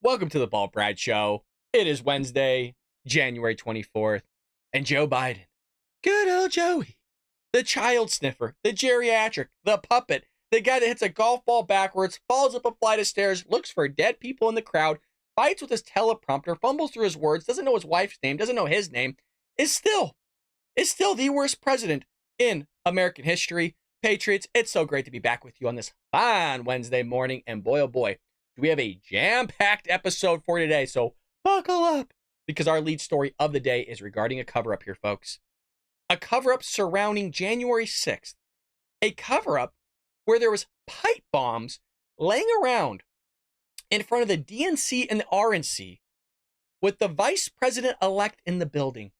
Welcome to the Ball Brad Show. It is Wednesday, January 24th, and Joe Biden, good old Joey, the child sniffer, the geriatric, the puppet, the guy that hits a golf ball backwards, falls up a flight of stairs, looks for dead people in the crowd, fights with his teleprompter, fumbles through his words, doesn't know his wife's name, doesn't know his name, is still the worst president in American history. Patriots, it's so great to be back with you on this fine Wednesday morning, and boy, oh boy, we have a jam-packed episode for today, so buckle up, because our lead story of the day is regarding a cover-up here, folks. A cover-up surrounding January 6th. A cover-up where there was pipe bombs laying around in front of the DNC and the RNC with the vice president-elect in the building.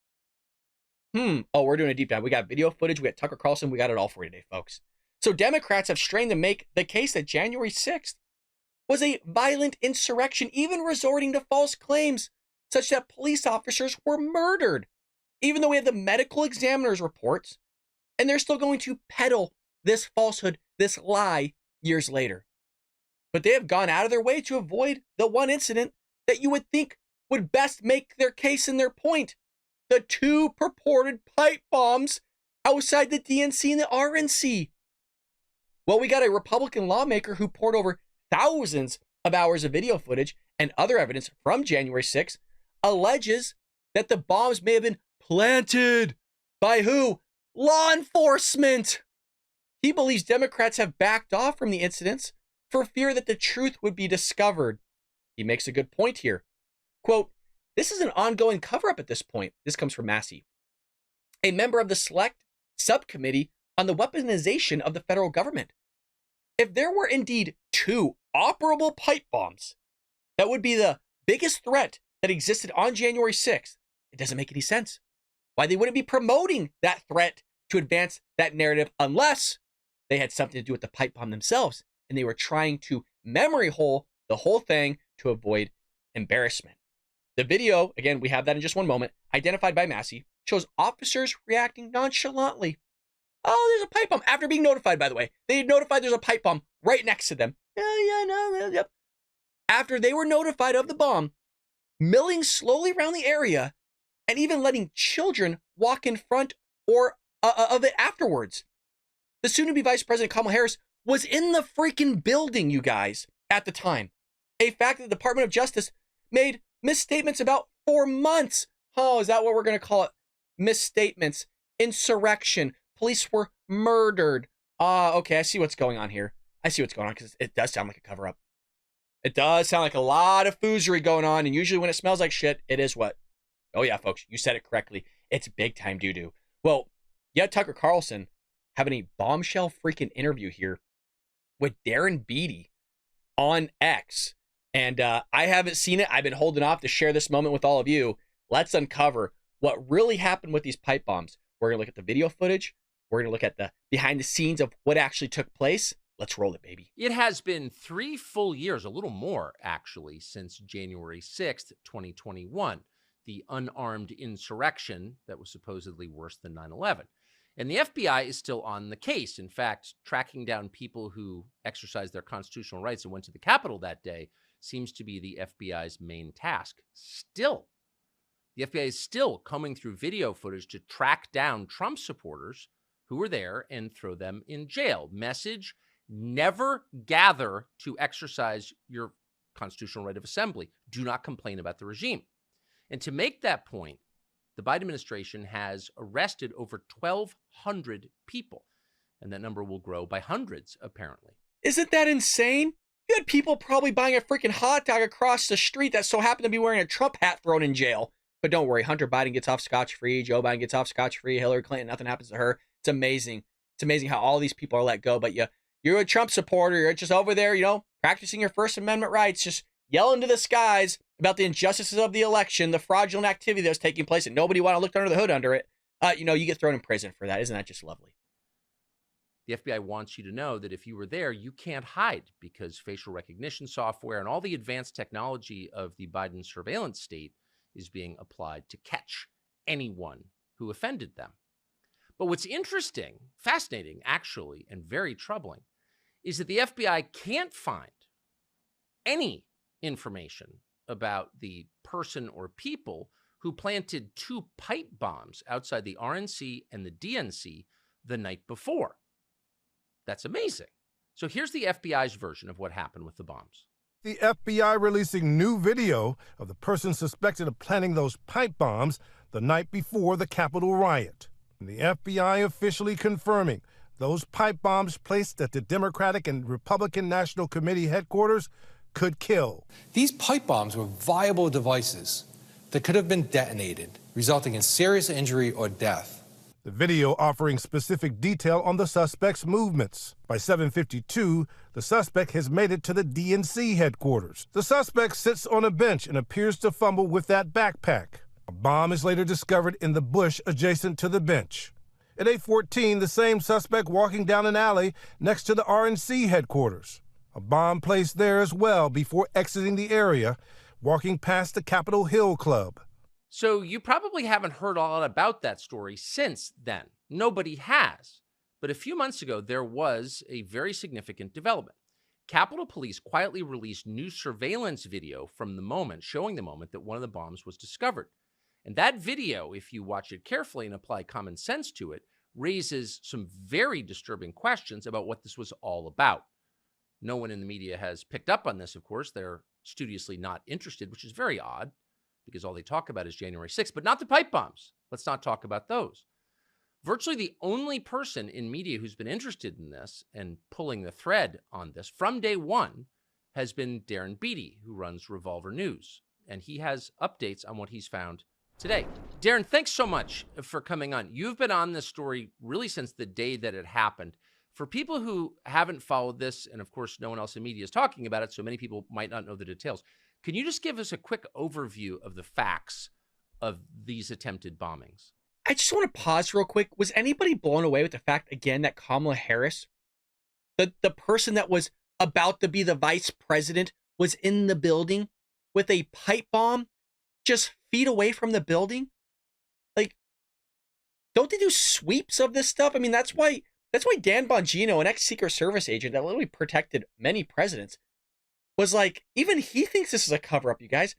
Oh, we're doing a deep dive. We got video footage, we got Tucker Carlson, we got it all for you today, folks. So Democrats have strained to make the case that January 6th was a violent insurrection, even resorting to false claims, such that police officers were murdered, even though we have the medical examiner's reports, and they're still going to peddle this falsehood, this lie, years later. But they have gone out of their way to avoid the one incident that you would think would best make their case and their point. The two purported pipe bombs outside the DNC and the RNC. Well, we got a Republican lawmaker who poured over thousands of hours of video footage and other evidence from January 6th, alleges that the bombs may have been planted by who? Law enforcement. He believes Democrats have backed off from the incidents for fear that the truth would be discovered. He makes a good point here. Quote, "This is an ongoing cover-up at this point." This comes from Massey, a member of the Select Subcommittee on the Weaponization of the Federal Government. If there were indeed two operable pipe bombs, that would be the biggest threat that existed on January 6th. It doesn't make any sense why they wouldn't be promoting that threat to advance that narrative unless they had something to do with the pipe bomb themselves and they were trying to memory hole the whole thing to avoid embarrassment. The video, again, we have that in just one moment, identified by Massey, shows officers reacting nonchalantly. Oh, there's a pipe bomb. After being notified, by the way, they notified there's a pipe bomb right next to them. Yep. After they were notified of the bomb, milling slowly around the area and even letting children walk in front or of it afterwards. The soon-to-be Vice President Kamala Harris was in the freaking building, you guys, at the time. A fact that the Department of Justice made misstatements about for months. Oh, is that what we're going to call it? Misstatements. Insurrection. Police were murdered. Okay, I see what's going on here. I see what's going on because it does sound like a cover-up. It does sound like a lot of foozery going on, and usually when it smells like shit, it is what? Oh yeah, folks, you said it correctly. It's big-time doo-doo. Well, yeah, Tucker Carlson having a bombshell freaking interview here with Darren Bey on X. And I haven't seen it. I've been holding off to share this moment with all of you. Let's uncover what really happened with these pipe bombs. We're going to look at the video footage. We're going to look at the behind the scenes of what actually took place. Let's roll it, baby. It has been 3 full years, a little more actually, since January 6th, 2021, the unarmed insurrection that was supposedly worse than 9/11. And the FBI is still on the case. In fact, tracking down people who exercised their constitutional rights and went to the Capitol that day seems to be the FBI's main task. Still, the FBI is still combing through video footage to track down Trump supporters who were there and throw them in jail. Message: never gather to exercise your constitutional right of assembly. Do not complain about the regime. And to make that point, the Biden administration has arrested over 1,200 people, and that number will grow by hundreds, apparently. Isn't that insane? You had people probably buying a freaking hot dog across the street that so happened to be wearing a Trump hat thrown in jail. But don't worry, Hunter Biden gets off scotch-free, Joe Biden gets off scotch-free, Hillary Clinton, nothing happens to her. It's amazing. It's amazing how all these people are let go. But you're a Trump supporter. You're just over there, practicing your First Amendment rights, just yelling to the skies about the injustices of the election, the fraudulent activity that was taking place, and nobody want to look under the hood under it. You get thrown in prison for that. Isn't that just lovely? The FBI wants you to know that if you were there, you can't hide because facial recognition software and all the advanced technology of the Biden surveillance state is being applied to catch anyone who offended them. But what's interesting, fascinating, actually, and very troubling is that the FBI can't find any information about the person or people who planted 2 pipe bombs outside the RNC and the DNC the night before. That's amazing. So here's the FBI's version of what happened with the bombs. The FBI releasing new video of the person suspected of planting those pipe bombs the night before the Capitol riot. And the FBI officially confirming those pipe bombs placed at the Democratic and Republican National Committee headquarters could kill. These pipe bombs were viable devices that could have been detonated, resulting in serious injury or death. The video offering specific detail on the suspect's movements. By 7:52, the suspect has made it to the DNC headquarters. The suspect sits on a bench and appears to fumble with that backpack. A bomb is later discovered in the bush adjacent to the bench. At 8:14, the same suspect walking down an alley next to the RNC headquarters. A bomb placed there as well before exiting the area, walking past the Capitol Hill Club. So you probably haven't heard a lot about that story since then. Nobody has. But a few months ago, there was a very significant development. Capitol Police quietly released new surveillance video from the moment, showing the moment that one of the bombs was discovered. And that video, if you watch it carefully and apply common sense to it, raises some very disturbing questions about what this was all about. No one in the media has picked up on this, of course. They're studiously not interested, which is very odd, because all they talk about is January 6th, but not the pipe bombs. Let's not talk about those. Virtually the only person in media who's been interested in this and pulling the thread on this from day one has been Darren Bey, who runs Revolver News. And he has updates on what he's found today. Darren, thanks so much for coming on. You've been on this story really since the day that it happened. For people who haven't followed this, and of course, no one else in media is talking about it, so many people might not know the details. Can you just give us a quick overview of the facts of these attempted bombings? I just want to pause real quick. Was anybody blown away with the fact, again, that Kamala Harris, the person that was about to be the vice president, was in the building with a pipe bomb just feet away from the building? Like, don't they do sweeps of this stuff? I mean, that's why Dan Bongino, an ex-Secret Service agent that literally protected many presidents, was like, even he thinks this is a cover-up, you guys.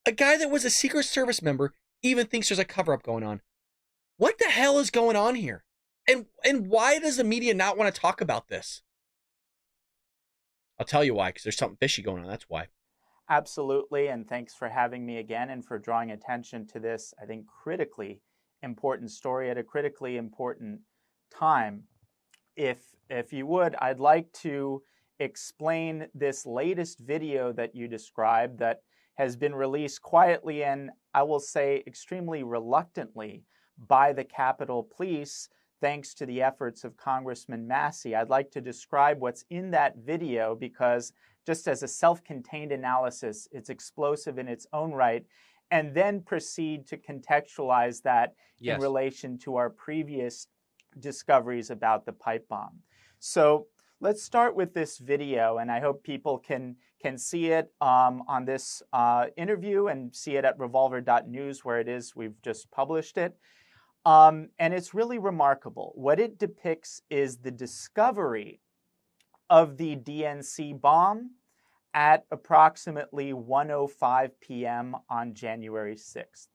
A guy that was a Secret Service member even thinks there's a cover-up going on. What the hell is going on here? And why does the media not want to talk about this? I'll tell you why, because there's something fishy going on. That's why. Absolutely, and thanks for having me again and for drawing attention to this, I think, critically important story at a critically important time. If you would, I'd like to explain this latest video that you described that has been released quietly and, I will say, extremely reluctantly by the Capitol Police, thanks to the efforts of Congressman Massey. I'd like to describe what's in that video because, just as a self-contained analysis, it's explosive in its own right, and then proceed to contextualize that in relation to our previous discoveries about the pipe bomb. So let's start with this video, and I hope people can see it on this interview and see it at revolver.news, where it is. We've just published it. And it's really remarkable. What it depicts is the discovery of the DNC bomb at approximately 1:05 p.m. on January 6th.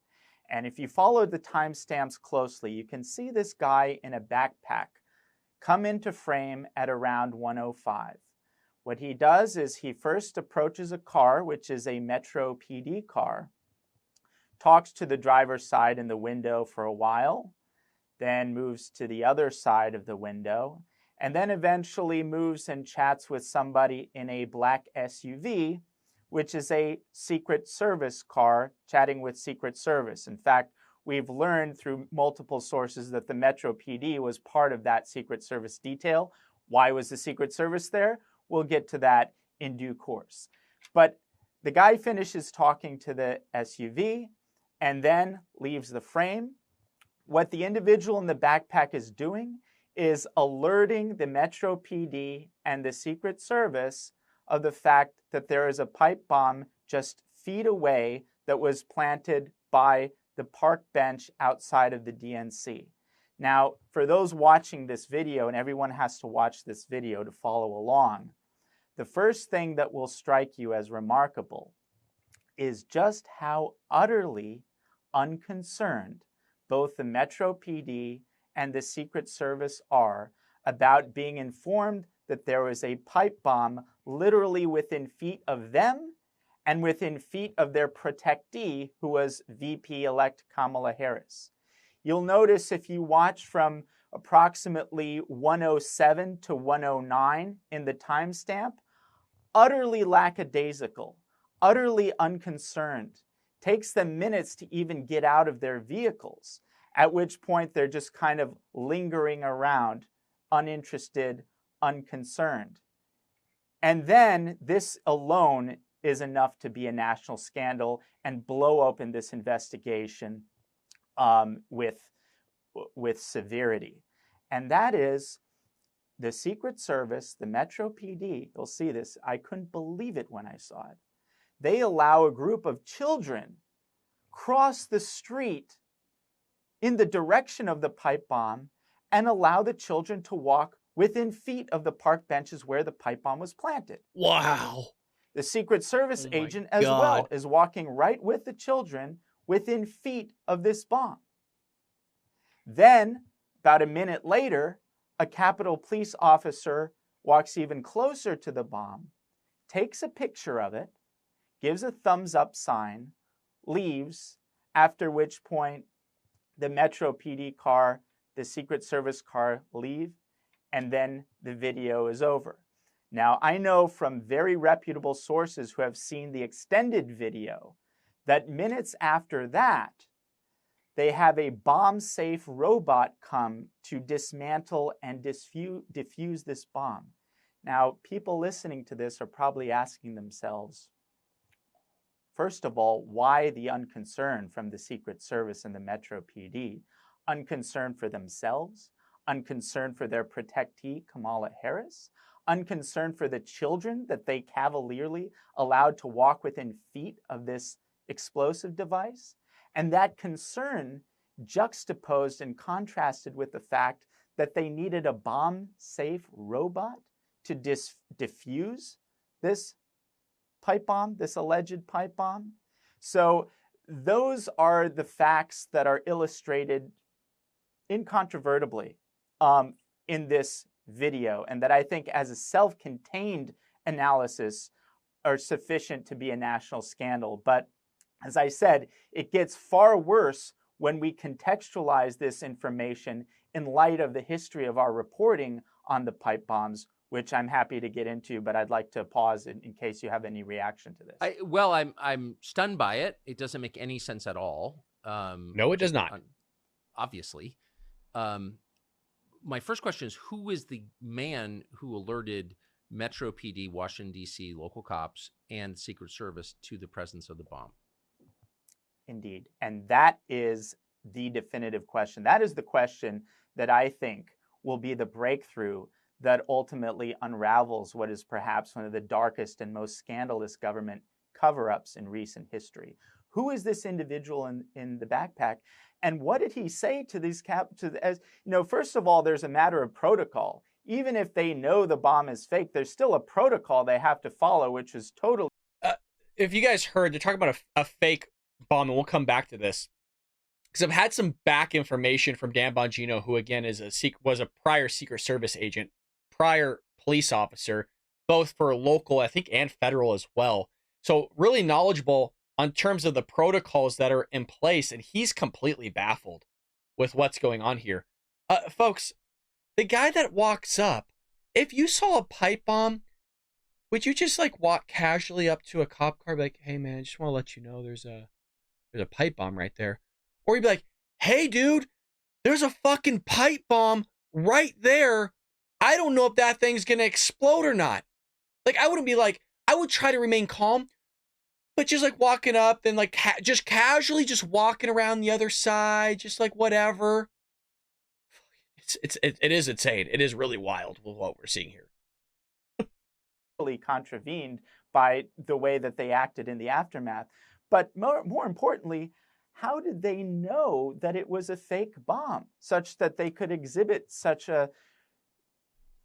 And if you follow the timestamps closely, you can see this guy in a backpack come into frame at around 1:05. What he does is he first approaches a car, which is a Metro PD car, talks to the driver's side in the window for a while, then moves to the other side of the window, and then eventually moves and chats with somebody in a black SUV, which is a Secret Service car, chatting with Secret Service. In fact, we've learned through multiple sources that the Metro PD was part of that Secret Service detail. Why was the Secret Service there? We'll get to that in due course. But the guy finishes talking to the SUV and then leaves the frame. What the individual in the backpack is doing is alerting the Metro PD and the Secret Service of the fact that there is a pipe bomb just feet away that was planted by the park bench outside of the DNC. Now, for those watching this video, and everyone has to watch this video to follow along, the first thing that will strike you as remarkable is just how utterly unconcerned both the Metro PD and the Secret Service are about being informed that there was a pipe bomb literally within feet of them and within feet of their protectee, who was VP-elect Kamala Harris. You'll notice if you watch from approximately 107 to 109 in the timestamp, utterly lackadaisical, utterly unconcerned. Takes them minutes to even get out of their vehicles, at which point they're just kind of lingering around, uninterested, unconcerned. And then this alone is enough to be a national scandal and blow open this investigation with severity. And that is the Secret Service, the Metro PD. You'll see this. I couldn't believe it when I saw it. They allow a group of children cross the street in the direction of the pipe bomb and allow the children to walk within feet of the park benches where the pipe bomb was planted. Wow. The Secret Service agent as well is walking right with the children within feet of this bomb. Then, about a minute later, a Capitol Police officer walks even closer to the bomb, takes a picture of it, gives a thumbs up sign, leaves, after which point the Metro PD car, the Secret Service car leave, and then the video is over. Now, I know from very reputable sources who have seen the extended video that minutes after that, they have a bomb-safe robot come to dismantle and defuse this bomb. Now, people listening to this are probably asking themselves, first of all, why the unconcern from the Secret Service and the Metro PD? Unconcerned for themselves? Unconcerned for their protectee, Kamala Harris? Unconcerned for the children that they cavalierly allowed to walk within feet of this explosive device? And that concern juxtaposed and contrasted with the fact that they needed a bomb-safe robot to defuse this pipe bomb, this alleged pipe bomb. So those are the facts that are illustrated incontrovertibly in this video, and that I think as a self-contained analysis are sufficient to be a national scandal. But as I said, it gets far worse when we contextualize this information in light of the history of our reporting on the pipe bombs, which I'm happy to get into, but I'd like to pause in case you have any reaction to this. I'm stunned by it. It doesn't make any sense at all. No, it does not. Obviously. My first question is, who is the man who alerted Metro PD, Washington, D.C., local cops, and Secret Service to the presence of the bomb? Indeed. And that is the definitive question. That is the question that I think will be the breakthrough that ultimately unravels what is perhaps one of the darkest and most scandalous government cover-ups in recent history. Who is this individual in the backpack? And what did he say to these first of all, there's a matter of protocol. Even if they know the bomb is fake, there's still a protocol they have to follow, which is totally... If you guys heard, they're talking about a fake bomb, and we'll come back to this, because I've had some back information from Dan Bonino, who again was a prior Secret Service agent, prior police officer, both for local, I think, and federal as well. So really knowledgeable on terms of the protocols that are in place, and he's completely baffled with what's going on here. Folks, the guy that walks up, if you saw a pipe bomb, would you just like walk casually up to a cop car, be like, "Hey man, I just want to let you know there's a pipe bomb right there," or you'd be like, "Hey dude, there's a fucking pipe bomb right there. I don't know if that thing's gonna explode or not." Like, I wouldn't be like, I would try to remain calm, but just like walking up and like just casually just walking around the other side, just like whatever. It is insane. It is really wild with what we're seeing here. Contravened by the way that they acted in the aftermath. But more importantly, how did they know that it was a fake bomb such that they could exhibit such a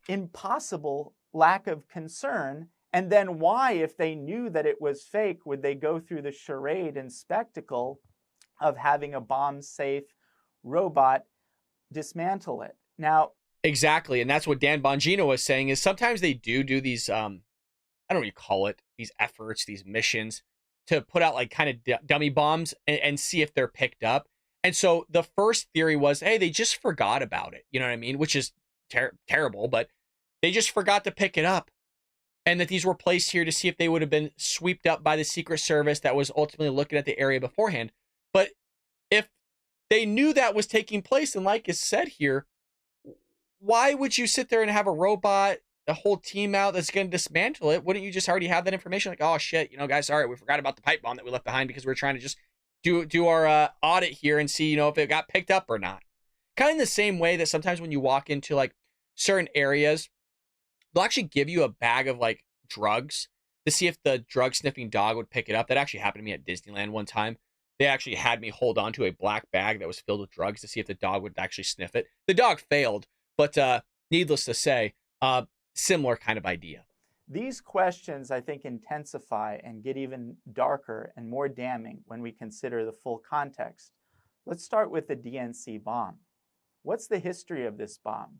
impossible lack of concern And then why, if they knew that it was fake, would they go through the charade and spectacle of having a bomb-safe robot dismantle it? Now, exactly, and that's what Dan Bongino was saying, is sometimes they do these, I don't know what you call it, these efforts, these missions, to put out like kind of dummy bombs and see if they're picked up. And so the first theory was, hey, they just forgot about it. You know what I mean? Which is terrible, but they just forgot to pick it up. And that these were placed here to see if they would have been swept up by the Secret Service that was ultimately looking at the area beforehand. But if they knew that was taking place, and like is said here, why would you sit there and have a robot, a whole team out that's going to dismantle it? Wouldn't you just already have that information? Like, oh shit, guys, sorry, we forgot about the pipe bomb that we left behind because we were trying to just do our audit here and see, if it got picked up or not. Kind of in the same way that sometimes when you walk into like certain areas, they'll actually give you a bag of like drugs to see if the drug sniffing dog would pick it up. That actually happened to me at Disneyland one time. They actually had me hold on to a black bag that was filled with drugs to see if the dog would actually sniff it. The dog failed, but needless to say, similar kind of idea. These questions, I think, intensify and get even darker and more damning when we consider the full context. Let's start with the DNC bomb. What's the history of this bomb?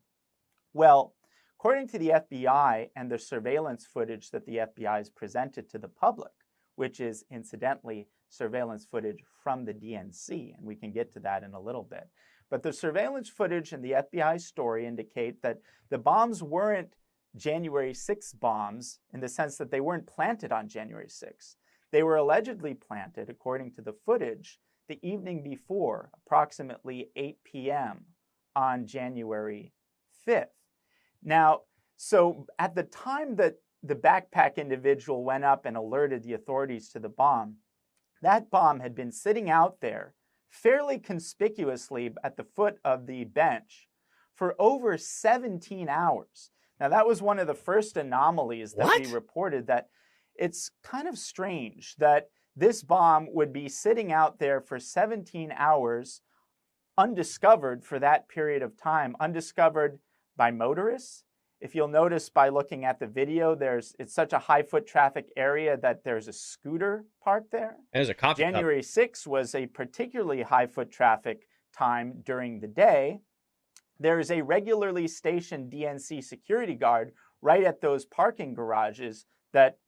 Well, according to the FBI and the surveillance footage that the FBI has presented to the public, which is incidentally surveillance footage from the DNC, and we can get to that in a little bit. But the surveillance footage and the FBI story indicate that the bombs weren't January 6 bombs in the sense that they weren't planted on January 6. They were allegedly planted, according to the footage, the evening before, approximately 8 p.m. on January 5th. Now, so at the time that the backpack individual went up and alerted the authorities to the bomb, that bomb had been sitting out there fairly conspicuously at the foot of the bench for over 17 hours. Now, that was one of the first anomalies that we reported, that it's kind of strange that this bomb would be sitting out there for 17 hours undiscovered for that period of time, undiscovered by motorists. If you'll notice by looking at the video, it's such a high foot traffic area that there's a scooter parked there. There's a coffee cup. January 6th was a particularly high foot traffic time during the day. There is a regularly stationed DNC security guard right at those parking garages that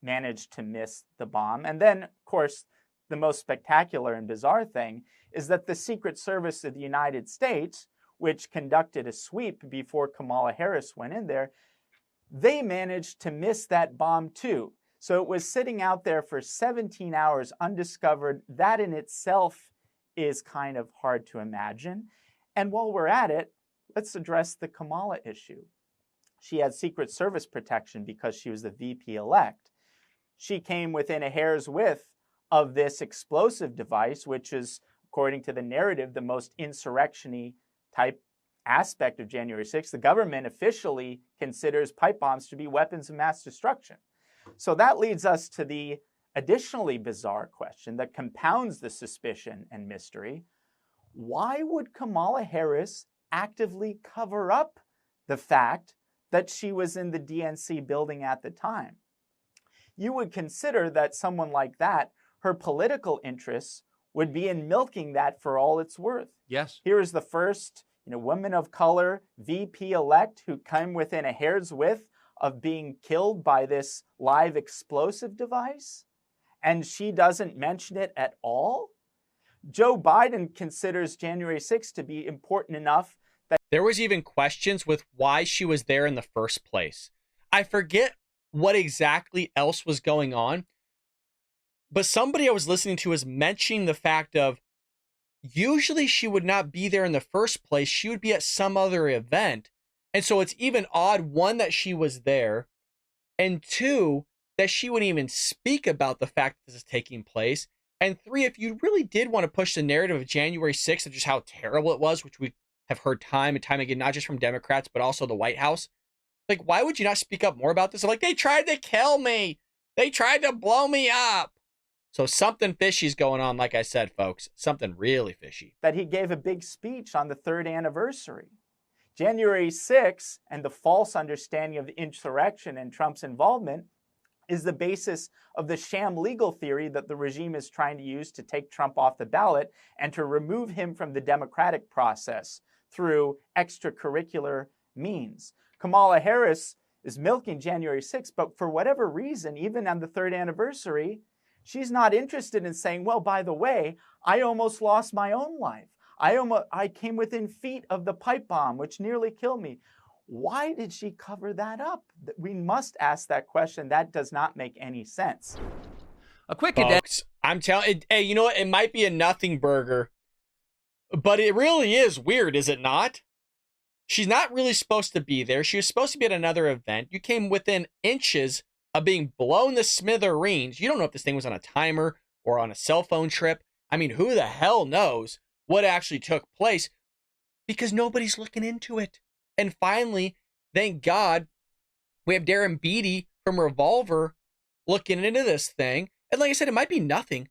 managed to miss the bomb. And then, of course, the most spectacular and bizarre thing is that the Secret Service of the United States, which conducted a sweep before Kamala Harris went in there, they managed to miss that bomb too. So it was sitting out there for 17 hours undiscovered. That in itself is kind of hard to imagine. And while we're at it, let's address the Kamala issue. She had Secret Service protection because she was the VP-elect. She came within a hair's width of this explosive device, which is, according to the narrative, the most insurrection-y type aspect of January 6th. The government officially considers pipe bombs to be weapons of mass destruction. So that leads us to the additionally bizarre question that compounds the suspicion and mystery. Why would Kamala Harris actively cover up the fact that she was in the DNC building at the time? You would consider that someone like that, her political interests would be in milking that for all it's worth. Yes. Here is the first woman of color VP-elect who came within a hair's width of being killed by this live explosive device, and she doesn't mention it at all. Joe Biden considers January 6th to be important enough that there was even questions with why she was there in the first place. I forget what exactly else was going on, but somebody I was listening to was mentioning the fact of usually she would not be there in the first place. She would be at some other event. And so it's even odd, one, that she was there, and two, that she wouldn't even speak about the fact that this is taking place. And three, if you really did want to push the narrative of January 6th of just how terrible it was, which we have heard time and time again, not just from Democrats, but also the White House, like, why would you not speak up more about this? Like, they tried to kill me. They tried to blow me up. So something fishy's going on, like I said, folks. Something really fishy. That he gave a big speech on the 3rd anniversary. January 6th and the false understanding of the insurrection and Trump's involvement is the basis of the sham legal theory that the regime is trying to use to take Trump off the ballot and to remove him from the democratic process through extracurricular means. Kamala Harris is milking January 6th, but for whatever reason, even on the third anniversary, she's not interested in saying, well, by the way, I almost lost my own life. I came within feet of the pipe bomb, which nearly killed me. Why did she cover that up? We must ask that question. That does not make any sense. A quick Folks, I'm telling, hey, you know what? It might be a nothing burger, but it really is weird, is it not? She's not really supposed to be there. She was supposed to be at another event. You came within inches of being blown to smithereens. You don't know if this thing was on a timer or on a cell phone trip. I mean, who the hell knows what actually took place? Because nobody's looking into it. And finally, thank God, we have Darren Bey from Revolver looking into this thing. And like I said, it might be nothing,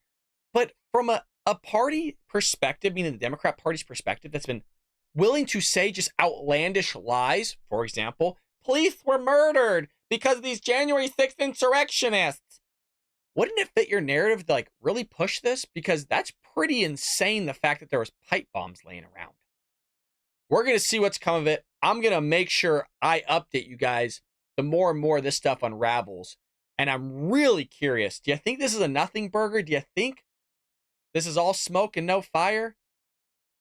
but from a party perspective, meaning the Democrat Party's perspective, that's been willing to say just outlandish lies. For example, police were murdered because of these January 6th insurrectionists. Wouldn't it fit your narrative to like really push this? Because that's pretty insane, the fact that there was pipe bombs laying around. We're going to see what's come of it. I'm going to make sure I update you guys the more and more this stuff unravels. And I'm really curious. Do you think this is a nothing burger? Do you think this is all smoke and no fire?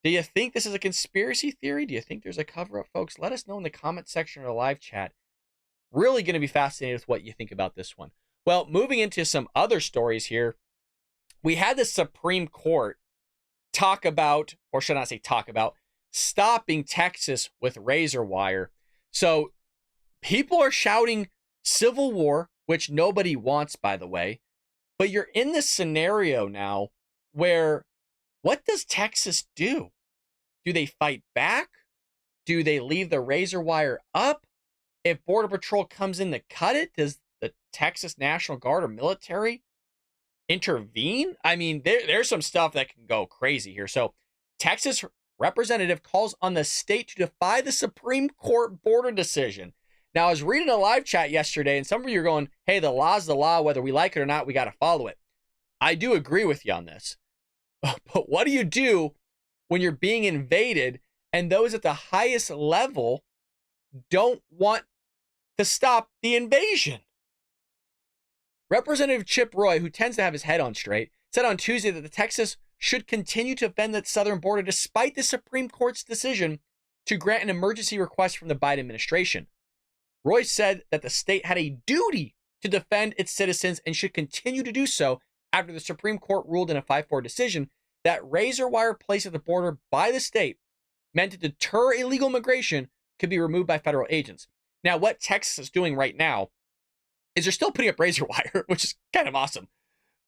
Do you think this is a conspiracy theory? Do you think there's a cover-up, folks? Let us know in the comment section or the live chat. Really going to be fascinated with what you think about this one. Well, moving into some other stories here, we had the Supreme Court talk about, or should I not say talk about, stopping Texas with razor wire. So people are shouting civil war, which nobody wants, by the way. But you're in this scenario now where what does Texas do? Do they fight back? Do they leave the razor wire up? If Border Patrol comes in to cut it, does the Texas National Guard or military intervene? I mean, there's some stuff that can go crazy here. So Texas representative calls on the state to defy the Supreme Court border decision. Now, I was reading a live chat yesterday, and some of you are going, hey, the law's the law. Whether we like it or not, we got to follow it. I do agree with you on this. But what do you do when you're being invaded and those at the highest level don't want to stop the invasion? Representative Chip Roy, who tends to have his head on straight, said on Tuesday that the Texas should continue to defend the southern border despite the Supreme Court's decision to grant an emergency request from the Biden administration. Roy said that the state had a duty to defend its citizens and should continue to do so after the Supreme Court ruled in a 5-4 decision that razor wire placed at the border by the state meant to deter illegal immigration could be removed by federal agents. Now, what Texas is doing right now is they're still putting up razor wire, which is kind of awesome.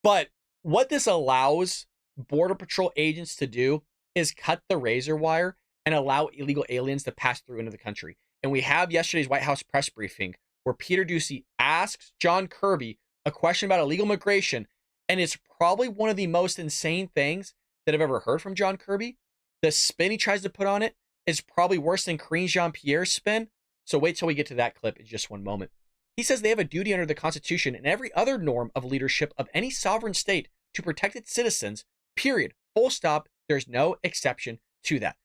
But what this allows Border Patrol agents to do is cut the razor wire and allow illegal aliens to pass through into the country. And we have yesterday's White House press briefing where Peter Doocy asks John Kirby a question about illegal migration. And it's probably one of the most insane things that I've ever heard from John Kirby. The spin he tries to put on it is probably worse than Karine Jean-Pierre's spin. So wait till we get to that clip in just one moment. He says they have a duty under the Constitution and every other norm of leadership of any sovereign state to protect its citizens, period. Full stop. There's no exception to that.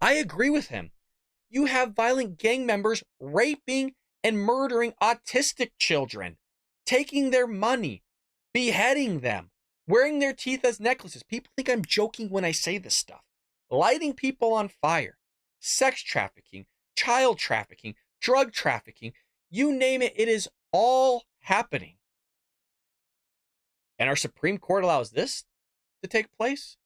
I agree with him. You have violent gang members raping and murdering autistic children, taking their money, beheading them, wearing their teeth as necklaces. People think I'm joking when I say this stuff. Lighting people on fire, sex trafficking, child trafficking, drug trafficking, you name it, it is all happening. And our Supreme Court allows this to take place?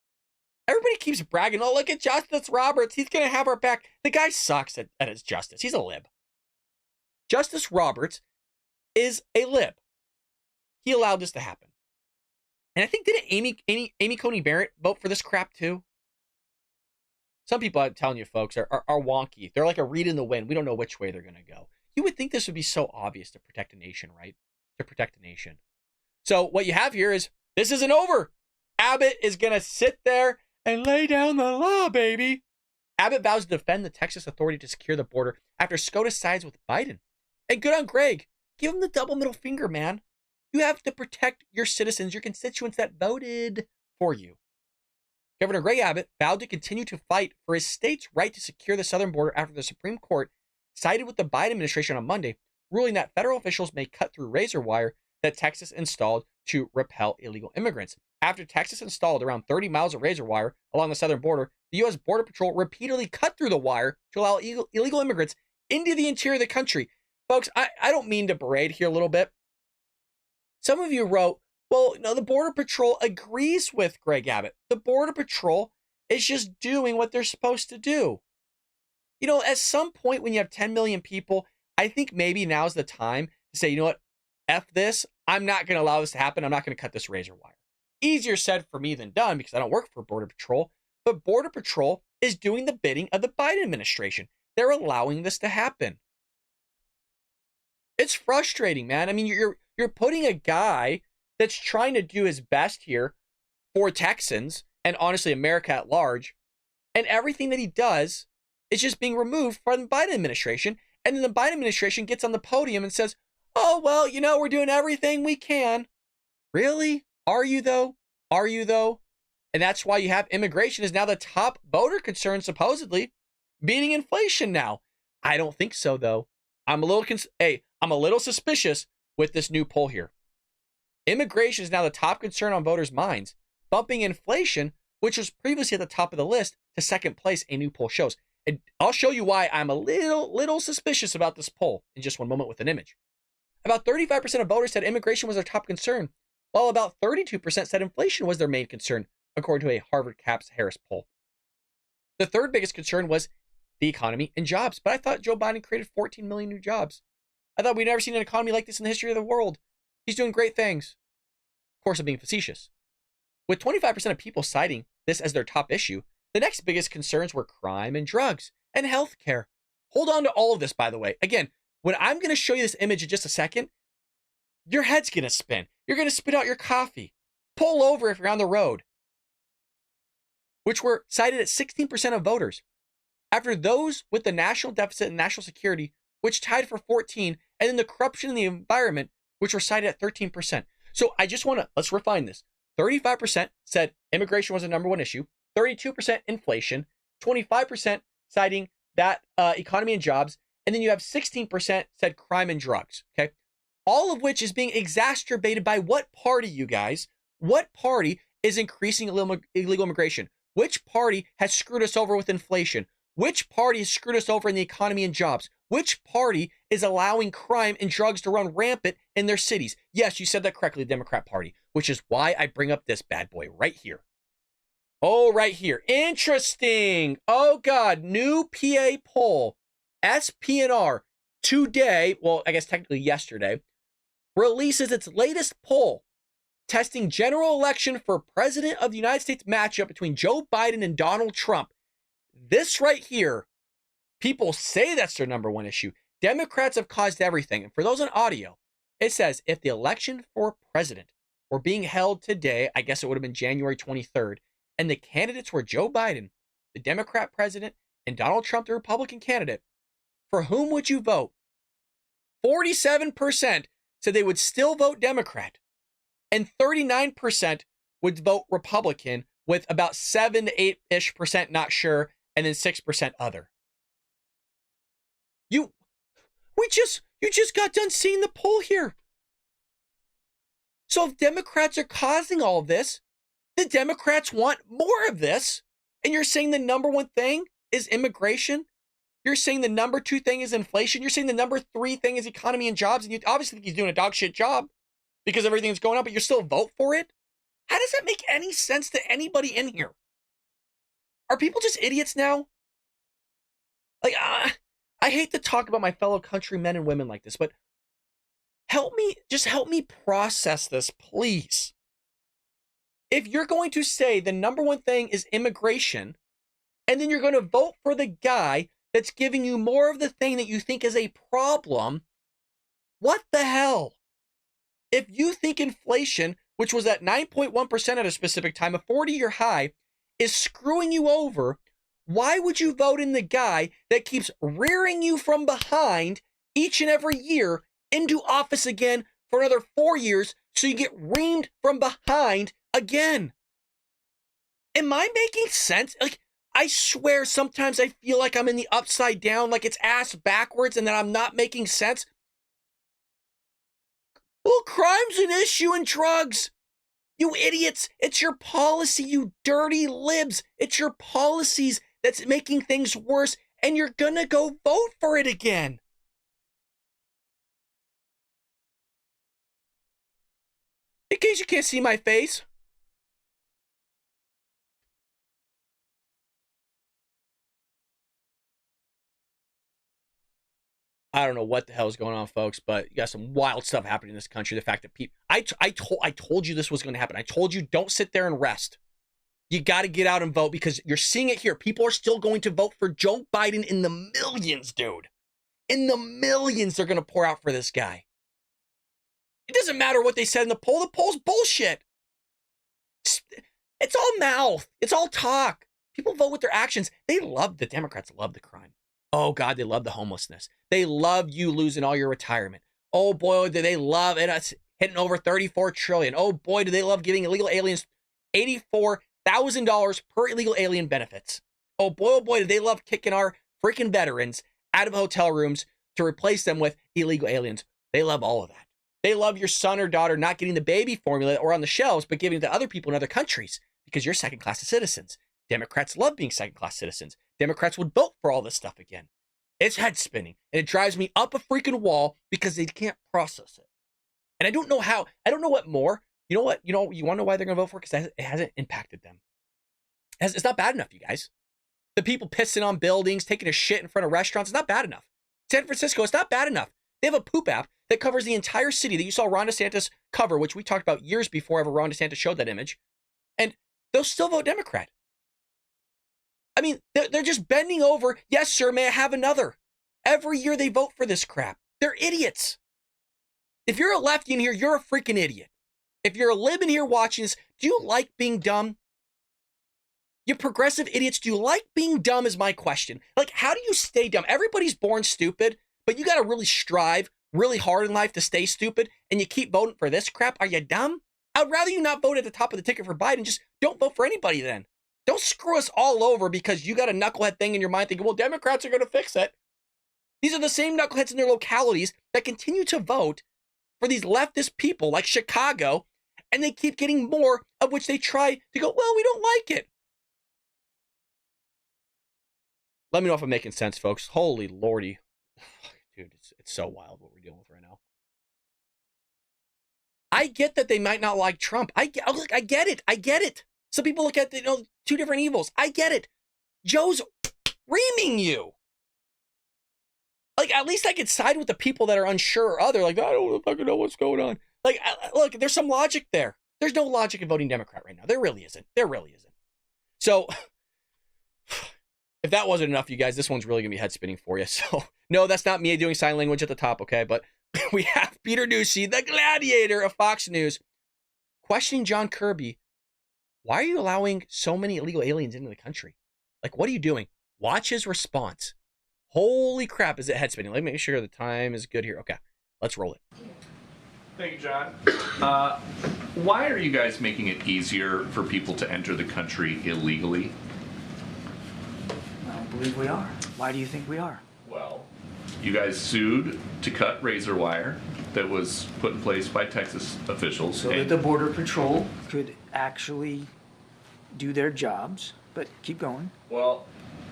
Everybody keeps bragging, oh, look at Justice Roberts. He's going to have our back. The guy sucks at his justice. He's a lib. Justice Roberts is a lib. He allowed this to happen. And I think, didn't Amy Coney Barrett vote for this crap too? Some people, I'm telling you, folks, are wonky. They're like a reed in the wind. We don't know which way they're going to go. You would think this would be so obvious to protect a nation, right? To protect a nation. So what you have here is, this isn't over. Abbott is going to sit there and lay down the law, baby. Abbott vows to defend the Texas authority to secure the border after SCOTUS sides with Biden. And good on Greg. Give him the double middle finger, man. You have to protect your citizens, your constituents that voted for you. Governor Greg Abbott vowed to continue to fight for his state's right to secure the southern border after the Supreme Court sided with the Biden administration on Monday, ruling that federal officials may cut through razor wire that Texas installed to repel illegal immigrants. After Texas installed around 30 miles of razor wire along the southern border, the U.S. Border Patrol repeatedly cut through the wire to allow illegal immigrants into the interior of the country. Folks, I don't mean to berate here a little bit. Some of you wrote, well, no, the Border Patrol agrees with Greg Abbott. The Border Patrol is just doing what they're supposed to do. You know, at some point when you have 10 million people, I think maybe now's the time to say, you know what, F this. I'm not going to allow this to happen. I'm not going to cut this razor wire. Easier said for me than done because I don't work for Border Patrol. But Border Patrol is doing the bidding of the Biden administration. They're allowing this to happen. It's frustrating, man. I mean, you're putting a guy that's trying to do his best here for Texans and honestly America at large, and everything that he does is just being removed from the Biden administration. And then the Biden administration gets on the podium and says, oh, well, you know, we're doing everything we can. Really? Are you though? Are you though? And that's why you have immigration is now the top voter concern, supposedly, beating inflation now. I don't think so, though. I'm a little suspicious with this new poll here. Immigration is now the top concern on voters' minds, bumping inflation, which was previously at the top of the list, to second place, a new poll shows. And I'll show you why I'm a little suspicious about this poll in just one moment with an image. About 35% of voters said immigration was their top concern, while about 32% said inflation was their main concern, according to a Harvard Caps Harris poll. The third biggest concern was the economy and jobs, but I thought Joe Biden created 14 million new jobs. I thought we'd never seen an economy like this in the history of the world. He's doing great things. Of course, I'm being facetious. With 25% of people citing this as their top issue, the next biggest concerns were crime and drugs and healthcare. Hold on to all of this, by the way. Again, when I'm going to show you this image in just a second, your head's going to spin. You're going to spit out your coffee. Pull over if you're on the road, which were cited at 16% of voters. After those with the national deficit and national security, which tied for 14, and then the corruption in the environment, which were cited at 13%. So I just want to, let's refine this. 35% said immigration was the number one issue, 32% inflation, 25% citing that economy and jobs, and then you have 16% said crime and drugs, okay? All of which is being exacerbated by what party, you guys? What party is increasing illegal immigration? Which party has screwed us over with inflation? Which party has screwed us over in the economy and jobs? Which party is allowing crime and drugs to run rampant in their cities? Yes, you said that correctly, the Democrat Party, which is why I bring up this bad boy right here. Oh, right here. Interesting. Oh, God. New PA poll. SPNR today, well, I guess technically yesterday, releases its latest poll testing general election for President of the United States matchup between Joe Biden and Donald Trump. This right here, people say that's their number one issue. Democrats have caused everything. And for those on audio, it says if the election for president were being held today, I guess it would have been January 23rd, and the candidates were Joe Biden, the Democrat president, and Donald Trump, the Republican candidate, for whom would you vote? 47% said they would still vote Democrat, and 39% would vote Republican, with about 7 to 8-ish% not sure, and then 6% other. You just got done seeing the poll here. So if Democrats are causing all of this, the Democrats want more of this, and you're saying the number one thing is immigration? You're saying the number two thing is inflation? You're saying the number three thing is economy and jobs, and you obviously think he's doing a dog shit job because everything's going up, but you still vote for it? How does that make any sense to anybody in here? Are people just idiots now? Like, I hate to talk about my fellow countrymen and women like this, but help me process this, please. If you're going to say the number one thing is immigration, and then you're going to vote for the guy that's giving you more of the thing that you think is a problem, what the hell? If you think inflation, which was at 9.1% at a specific time, a 40-year high, is screwing you over, why would you vote in the guy that keeps rearing you from behind each and every year into office again for another 4 years so you get reamed from behind again. Am I making sense? Like, I swear sometimes I feel like I'm in the upside down, like it's ass backwards and that I'm not making sense. Well, crime's an issue in drugs. You idiots. It's your policy, you dirty libs. It's your policies that's making things worse, and you're gonna go vote for it again. In case you can't see my face. I don't know what the hell is going on, folks, but you got some wild stuff happening in this country. The fact that people, I told you this was going to happen. I told you don't sit there and rest. You got to get out and vote because you're seeing it here. People are still going to vote for Joe Biden in the millions, dude. In the millions, they're going to pour out for this guy. It doesn't matter what they said in the poll. The poll's bullshit. It's all mouth. It's all talk. People vote with their actions. The Democrats love the crime. Oh, God, they love the homelessness. They love you losing all your retirement. Oh, boy, do they love it. It's hitting over $34 trillion. Oh, boy, do they love giving illegal aliens $84,000 per illegal alien benefits. Oh, boy, do they love kicking our freaking veterans out of hotel rooms to replace them with illegal aliens. They love all of that. They love your son or daughter not getting the baby formula or on the shelves, but giving it to other people in other countries because you're second-class citizens. Democrats love being second-class citizens. Democrats would vote for all this stuff again. It's head spinning, and it drives me up a freaking wall because they can't process it. And I don't know how. I don't know what more. You know what? You want to know why they're going to vote for it? Because it hasn't impacted them. It's not bad enough, you guys. The people pissing on buildings, taking a shit in front of restaurants, it's not bad enough. San Francisco, it's not bad enough. They have a poop app that covers the entire city that you saw Ron DeSantis cover, which we talked about years before ever Ron DeSantis showed that image. And they'll still vote Democrat. I mean, they're just bending over. Yes, sir, may I have another? Every year they vote for this crap. They're idiots. If you're a lefty in here, you're a freaking idiot. If you're a lib in here watching this, do you like being dumb? You progressive idiots, do you like being dumb is my question. Like, how do you stay dumb? Everybody's born stupid, but you got to really strive really hard in life to stay stupid, and you keep voting for this crap. Are you dumb? I'd rather you not vote at the top of the ticket for Biden. Just don't vote for anybody then. Don't screw us all over because you got a knucklehead thing in your mind thinking, well, Democrats are going to fix it. These are the same knuckleheads in their localities that continue to vote for these leftist people like Chicago, and they keep getting more of which they try to go, well, we don't like it. Let me know if I'm making sense, folks. Holy lordy. Dude, it's so wild what we're dealing with right now. I get that they might not like Trump. I get it. Some people look at two different evils. I get it. Joe's reaming you. Like, at least I could side with the people that are unsure or other. Like, I don't fucking know what's going on. Like, look, there's some logic there. There's no logic in voting Democrat right now. There really isn't. So, if that wasn't enough, you guys, this one's really going to be head spinning for you. So, no, that's not me doing sign language at the top, okay? But we have Peter Doocy, the Gladiator of Fox News, questioning John Kirby. Why are you allowing so many illegal aliens into the country? Like, what are you doing? Watch his response. Holy crap, is it head spinning? Let me make sure the time is good here. Okay, let's roll it. Thank you, John. Why are you guys making it easier for people to enter the country illegally? I don't believe we are. Why do you think we are? Well, you guys sued to cut razor wire that was put in place by Texas officials. So that the Border Patrol could actually do their jobs. But keep going. Well,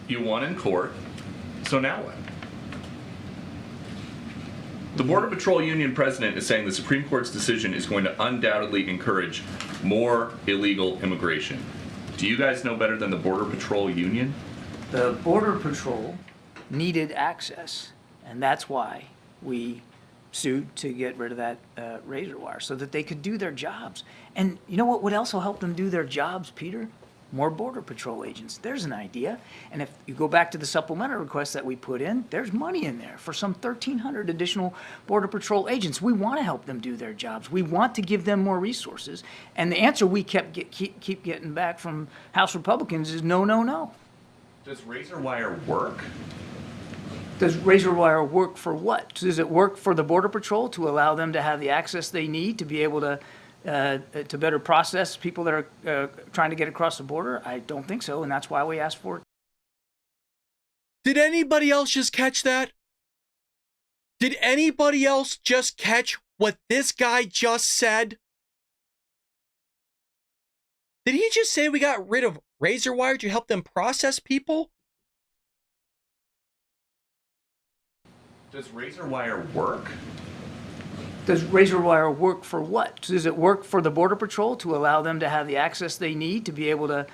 you won in court, so now what? The Border Patrol Union president is saying the Supreme Court's decision is going to undoubtedly encourage more illegal immigration. Do you guys know better than the Border Patrol Union? The Border Patrol needed access, and that's why we sued to get rid of that razor wire, so that they could do their jobs. And you know what would also help them do their jobs, Peter? More Border Patrol agents. There's an idea. And if you go back to the supplemental request that we put in, there's money in there for some 1,300 additional Border Patrol agents. We want to help them do their jobs. We want to give them more resources. And the answer we keep getting back from House Republicans is no, no, no. Does razor wire work? Does razor wire work for what? Does it work for the Border Patrol to allow them to have the access they need to be able to better process people that are trying to get across the border? I don't think so, and that's why we asked for it. Did anybody else just catch that? Did anybody else just catch what this guy just said? Did he just say we got rid of razor wire to help them process people? Does razor wire work? Does razor wire work for what? Does it work for the Border Patrol to allow them to have the access they need to be able to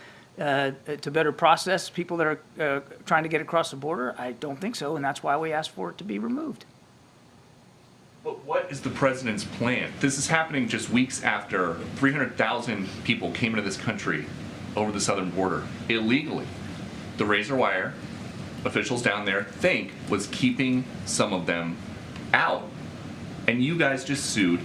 better process people that are trying to get across the border? I don't think so, and that's why we asked for it to be removed. But what is the president's plan? This is happening just weeks after 300,000 people came into this country over the southern border illegally. The razor wire, officials down there think, was keeping some of them out. And you guys just sued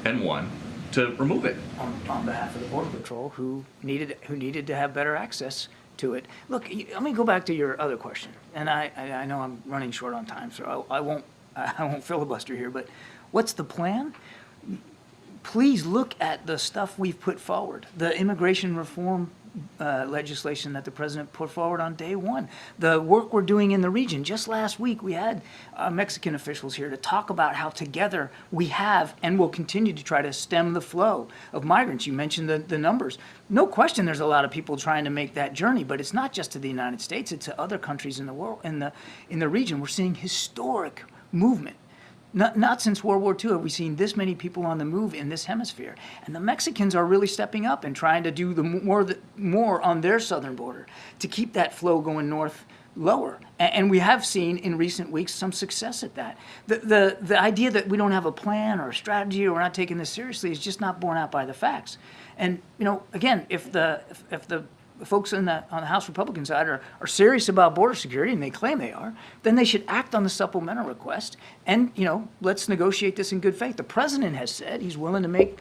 and won to remove it. On behalf of the Border Patrol, who needed to have better access to it. Look, let me go back to your other question. And I know I'm running short on time, so I won't filibuster here, but what's the plan? Please look at the stuff we've put forward. The immigration reform legislation that the president put forward on day one. The work we're doing in the region. Just last week, we had Mexican officials here to talk about how together we have and will continue to try to stem the flow of migrants. You mentioned the numbers. No question there's a lot of people trying to make that journey, but it's not just to the United States, it's to other countries in the world, in the region. We're seeing historic movement. Not since World War II have we seen this many people on the move in this hemisphere. And the Mexicans are really stepping up and trying to do more on their southern border to keep that flow going north lower. And we have seen in recent weeks some success at that. The idea that we don't have a plan or a strategy or we're not taking this seriously is just not borne out by the facts. And, again, if the folks on the House Republican side are serious about border security, and they claim they are, then they should act on the supplemental request and, let's negotiate this in good faith. The president has said he's willing to make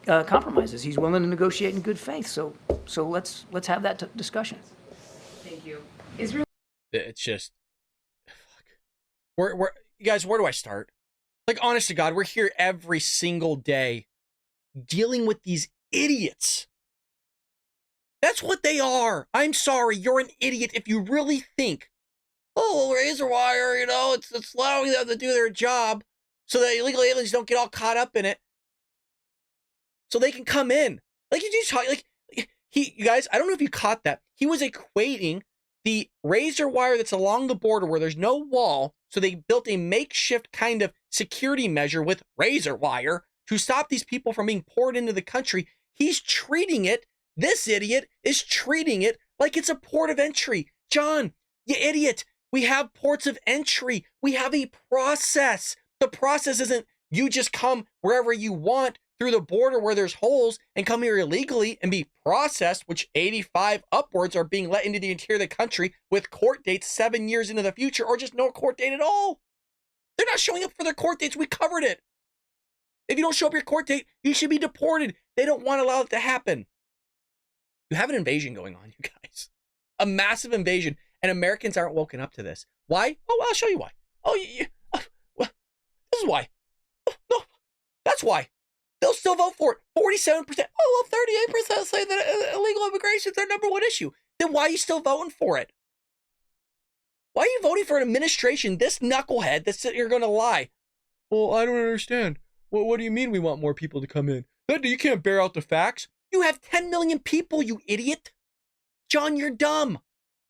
compromises. He's willing to negotiate in good faith. So let's have that discussion. Thank you. It's just, fuck. You guys, where do I start? Like, honest to God, we're here every single day dealing with these idiots. That's what they are. I'm sorry, you're an idiot if you really think, oh, razor wire, it's allowing them to do their job so that illegal aliens don't get all caught up in it, so they can come in. Like, you just you guys, I don't know if you caught that. He was equating the razor wire that's along the border where there's no wall, so they built a makeshift kind of security measure with razor wire to stop these people from being poured into the country. He's treating it. This idiot is treating it like it's a port of entry. John, you idiot. We have ports of entry. We have a process. The process isn't you just come wherever you want through the border where there's holes and come here illegally and be processed, which 85 upwards are being let into the interior of the country with court dates 7 years into the future or just no court date at all. They're not showing up for their court dates. We covered it. If you don't show up your court date, you should be deported. They don't want to allow it to happen. You have an invasion going on, you guys. A massive invasion, and Americans aren't woken up to this. Why? Oh, well, I'll show you why. Oh, well, this is why. Oh, no, that's why. They'll still vote for it. 47%. Oh, well, 38% say that illegal immigration is their number one issue. Then why are you still voting for it? Why are you voting for an administration, this knucklehead, that's sitting here going to lie? Well, I don't understand. Well, what do you mean we want more people to come in? You can't bear out the facts. You have 10 million people, you idiot. John, you're dumb.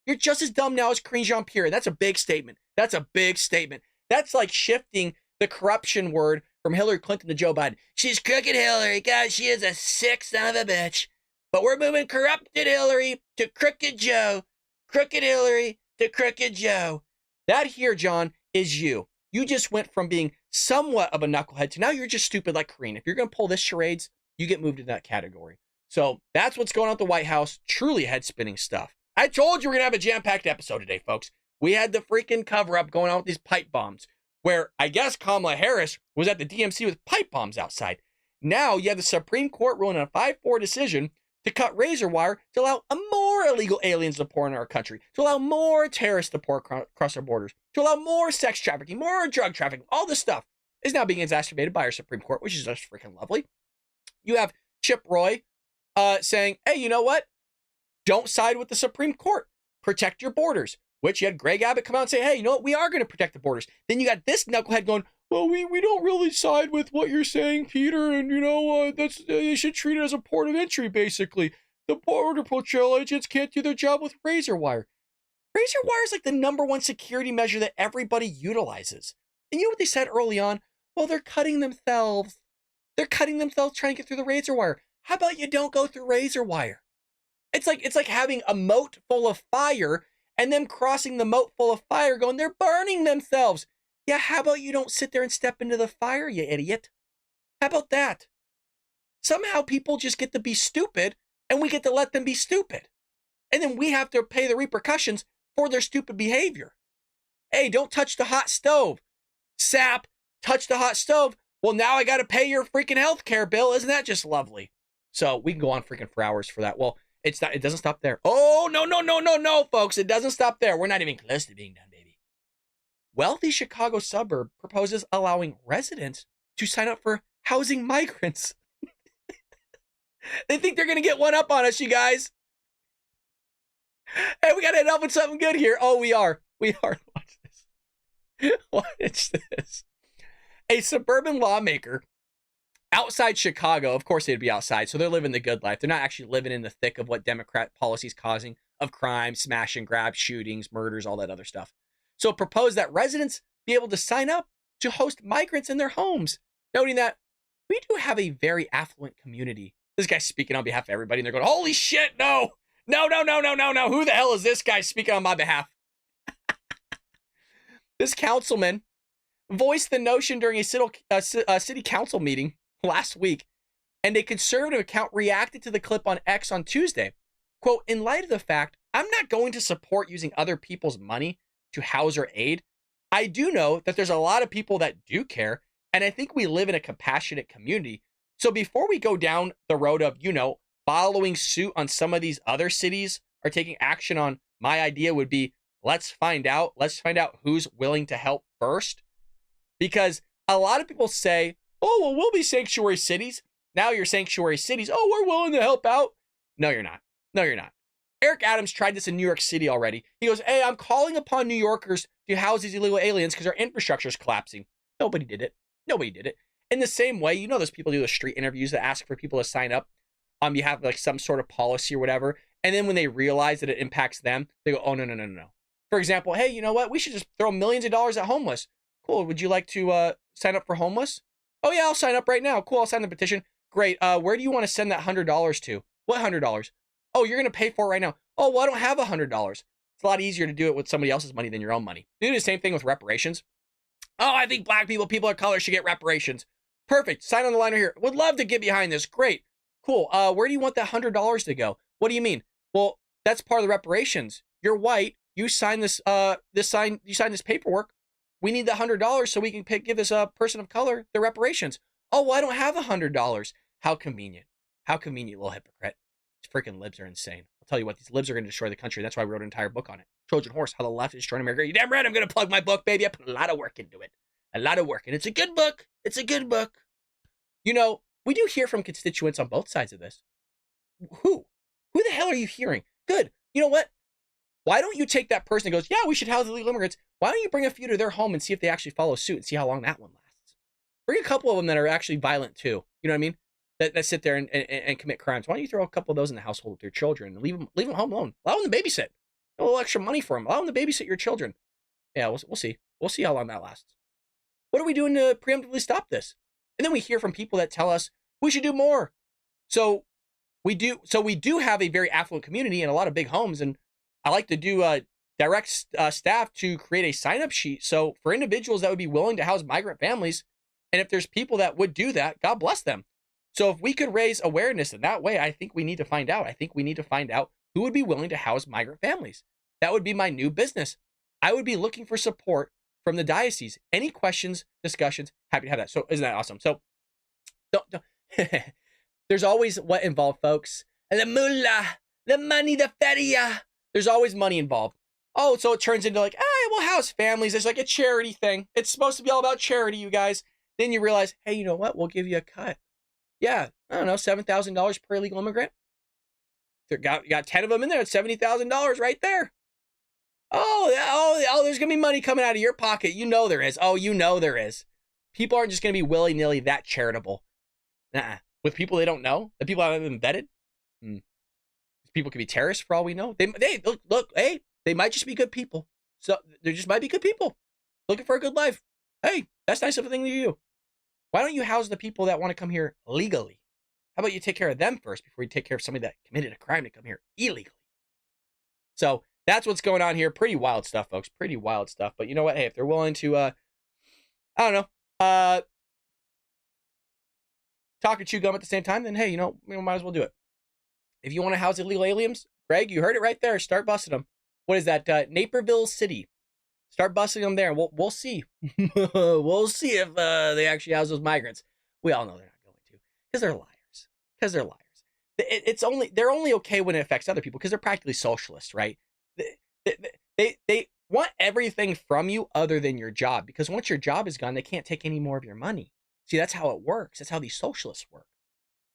You're just as dumb now as jean-pierre. That's a big statement. That's a big statement. That's like shifting the corruption word from Hillary Clinton to Joe Biden. She's crooked Hillary. God, she is a sick son of a bitch. But we're moving corrupted Hillary to crooked Joe. Crooked Hillary to crooked Joe. That here, John, is you. You just went from being somewhat of a knucklehead to now you're just stupid like Karine. If you're going to pull this charades, you get moved into that category. So that's what's going on at the White House. Truly head-spinning stuff. I told you we're going to have a jam-packed episode today, folks. We had the freaking cover-up going on with these pipe bombs, where I guess Kamala Harris was at the DMC with pipe bombs outside. Now you have the Supreme Court ruling on a 5-4 decision to cut razor wire to allow more illegal aliens to pour into our country, to allow more terrorists to pour across our borders. to allow more sex trafficking, more drug trafficking, all this stuff is now being exacerbated by our Supreme Court, which is just freaking lovely. You have Chip Roy saying, hey, you know what? Don't side with the Supreme Court. Protect your borders. Which you had Greg Abbott come out and say, hey, you know what? We are going to protect the borders. Then you got this knucklehead going, well, we don't really side with what you're saying, Peter. And, you know, they should treat it as a port of entry, basically. The Border Patrol agents can't do their job with razor wire. Razor wire is like the #1 security measure that everybody utilizes. And you know what they said early on? Well, they're cutting themselves. They're cutting themselves trying to get through the razor wire. How about you don't go through razor wire? It's like having a moat full of fire and them crossing the moat full of fire going, they're burning themselves. Yeah, how about you don't sit there and step into the fire, you idiot? How about that? Somehow people just get to be stupid and we get to let them be stupid. And then we have to pay the repercussions for their stupid behavior. Hey, don't touch the hot stove. Sap, touch the hot stove. Well, now I got to pay your freaking health care bill. Isn't that just lovely? So we can go on freaking for hours for that. Well, it doesn't stop there. Oh, no, folks. It doesn't stop there. We're not even close to being done, baby. Wealthy Chicago suburb proposes allowing residents to sign up for housing migrants. They think they're going to get one up on us, you guys. Hey, we got to end up with something good here. Oh, we are. Watch this. Watch this. A suburban lawmaker outside Chicago, of course they'd be outside, so they're living the good life. They're not actually living in the thick of what Democrat policy is causing of crime, smash and grab, shootings, murders, all that other stuff. So proposed that residents be able to sign up to host migrants in their homes, noting that we do have a very affluent community. This guy's speaking on behalf of everybody, and they're going, holy shit, no. Who the hell is this guy speaking on my behalf? This councilman voiced the notion during a city council meeting last week, and a conservative account reacted to the clip on X on Tuesday. Quote, in light of the fact, I'm not going to support using other people's money to house or aid. I do know that there's a lot of people that do care, and I think we live in a compassionate community. So before we go down the road of, following suit on some of these other cities or taking action on, my idea would be, let's find out who's willing to help first. Because a lot of people say, oh, well, we'll be sanctuary cities. Now you're sanctuary cities. Oh, we're willing to help out. No, you're not. Eric Adams tried this in New York City already. He goes, hey, I'm calling upon New Yorkers to house these illegal aliens because our infrastructure is collapsing. Nobody did it. In the same way, those people do the street interviews that ask for people to sign up on behalf of like some sort of policy or whatever. And then when they realize that it impacts them, they go, oh, no. For example, hey, you know what? We should just throw millions of dollars at homeless. Cool. Would you like to sign up for homeless? Oh, yeah, I'll sign up right now. Cool. I'll sign the petition. Great. Where do you want to send that $100 to? What $100? Oh, you're going to pay for it right now. Oh, well, I don't have $100. It's a lot easier to do it with somebody else's money than your own money. You do the same thing with reparations. Oh, I think black people of color should get reparations. Perfect. Sign on the line right here. Would love to get behind this. Great. Cool. Where do you want that $100 to go? What do you mean? Well, that's part of the reparations. You're white. You sign this paperwork. We need the $100 so we can give this person of color the reparations. Oh, well, I don't have $100. How convenient. How convenient, little hypocrite. These freaking libs are insane. I'll tell you what, these libs are going to destroy the country. That's why I wrote an entire book on it. Trojan Horse, How the Left is Destroying America. You damn right I'm going to plug my book, baby. I put a lot of work into it. And it's a good book. We do hear from constituents on both sides of this. Who the hell are you hearing? Good. You know what? Why don't you take that person that goes, yeah, we should house illegal immigrants. Why don't you bring a few to their home and see if they actually follow suit and see how long that one lasts? Bring a couple of them that are actually violent too. You know what I mean? That sit there and commit crimes. Why don't you throw a couple of those in the household with their children and leave them home alone? Allow them to babysit. A little extra money for them. Allow them to babysit your children. Yeah, we'll see. We'll see how long that lasts. What are we doing to preemptively stop this? And then we hear from people that tell us we should do more. So we do have a very affluent community and a lot of big homes. And I like to do direct staff to create a sign-up sheet. So for individuals that would be willing to house migrant families, and if there's people that would do that, God bless them. So if we could raise awareness in that way, I think we need to find out. Who would be willing to house migrant families. That would be my new business. I would be looking for support from the diocese. Any questions, discussions, happy to have that. So isn't that awesome? So don't there's always what involved, folks. The mullah, the money, the feria. There's always money involved. Oh, so it turns into like, we'll house families. It's like a charity thing. It's supposed to be all about charity, you guys. Then you realize, hey, you know what? We'll give you a cut. Yeah, I don't know, $7,000 per illegal immigrant. You got 10 of them in there. It's $70,000 right there. Oh, there's going to be money coming out of your pocket. You know there is. Oh, you know there is. People aren't just going to be willy-nilly that charitable. With people they don't know, the people haven't been vetted. People could be terrorists for all we know. They look, hey, they might just be good people. So there just might be good people looking for a good life. Hey, that's nice of a thing to do. Why don't you house the people that want to come here legally? How about you take care of them first before you take care of somebody that committed a crime to come here illegally? So that's what's going on here. Pretty wild stuff, folks. Pretty wild stuff. But you know what? Hey, if they're willing to, I don't know, talk and chew gum at the same time, then hey, might as well do it. If you want to house illegal aliens, Greg, you heard it right there. Start busting them. What is that? Naperville City. Start busting them there, and we'll see. We'll see if they actually house those migrants. We all know they're not going to, because they're liars. Because they're liars. They're only okay when it affects other people, because they're practically socialists, right? They want everything from you other than your job, because once your job is gone, they can't take any more of your money. See, that's how it works. That's how these socialists work.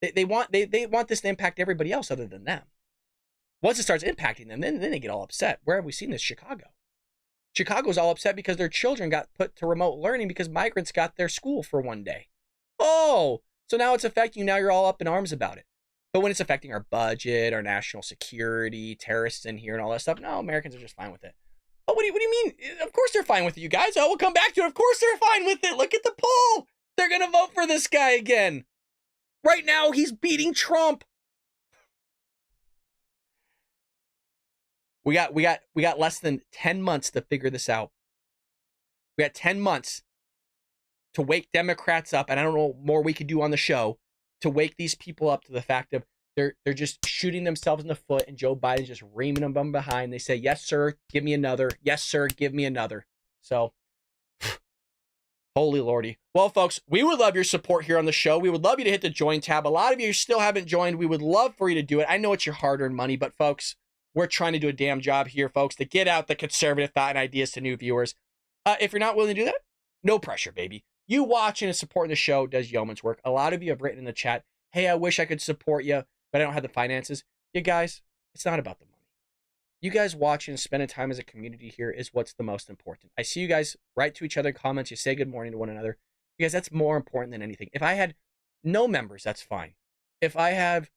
They want this to impact everybody else other than them. Once it starts impacting them, then they get all upset. Where have we seen this? Chicago. Chicago's all upset because their children got put to remote learning because migrants got their school for one day. Oh, so now it's affecting you. Now you're all up in arms about it. But when it's affecting our budget, our national security, terrorists in here and all that stuff, no, Americans are just fine with it. Oh, what do you mean? Of course they're fine with it, you guys. Oh, we'll come back to it. Of course they're fine with it. Look at the poll. They're going to vote for this guy again. Right now, he's beating Trump. We got less than 10 months to figure this out. We got 10 months to wake Democrats up, and I don't know what more we could do on the show to wake these people up to the fact of they're just shooting themselves in the foot, and Joe Biden's just reaming them from behind. They say, yes, sir, give me another. Yes, sir, give me another. So, holy lordy. Well, folks, we would love your support here on the show. We would love you to hit the join tab. A lot of you still haven't joined. We would love for you to do it. I know it's your hard-earned money, but folks, we're trying to do a damn job here, folks, to get out the conservative thought and ideas to new viewers. If you're not willing to do that, no pressure, baby. You watching and supporting the show does yeoman's work. A lot of you have written in the chat, hey, I wish I could support you, but I don't have the finances. You guys, it's not about the money. You guys watching and spending time as a community here is what's the most important. I see you guys write to each other comments. You say good morning to one another. You guys, that's more important than anything. If I had no members, that's fine. If I have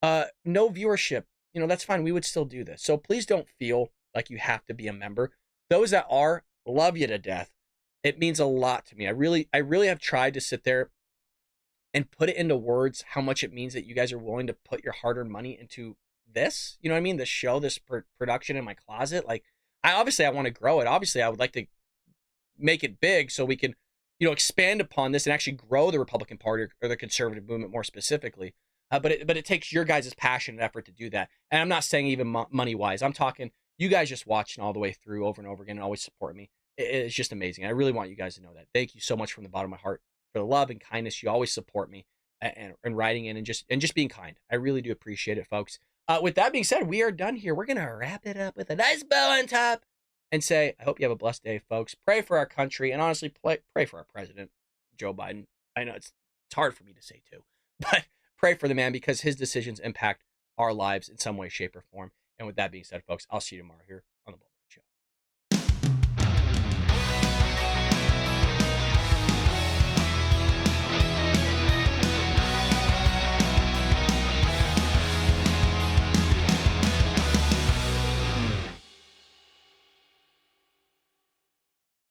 no viewership, that's fine. We would still do this. So please don't feel like you have to be a member. Those that are, love you to death. It means a lot to me. I really have tried to sit there and put it into words how much it means that you guys are willing to put your hard-earned money into this. You know what I mean? This show, this production in my closet. Like, I want to grow it. Obviously, I would like to make it big so we can, expand upon this and actually grow the Republican Party or the conservative movement more specifically. But it takes your guys' passion and effort to do that. And I'm not saying even money-wise. I'm talking you guys just watching all the way through over and over again and always support me. It's just amazing. I really want you guys to know that. Thank you so much from the bottom of my heart for the love and kindness. You always support me and writing in and just being kind. I really do appreciate it, folks. With that being said, we are done here. We're going to wrap it up with a nice bow on top and say, I hope you have a blessed day, folks. Pray for our country and honestly, pray for our president, Joe Biden. I know it's hard for me to say too, but pray for the man because his decisions impact our lives in some way, shape, or form. And with that being said, folks, I'll see you tomorrow here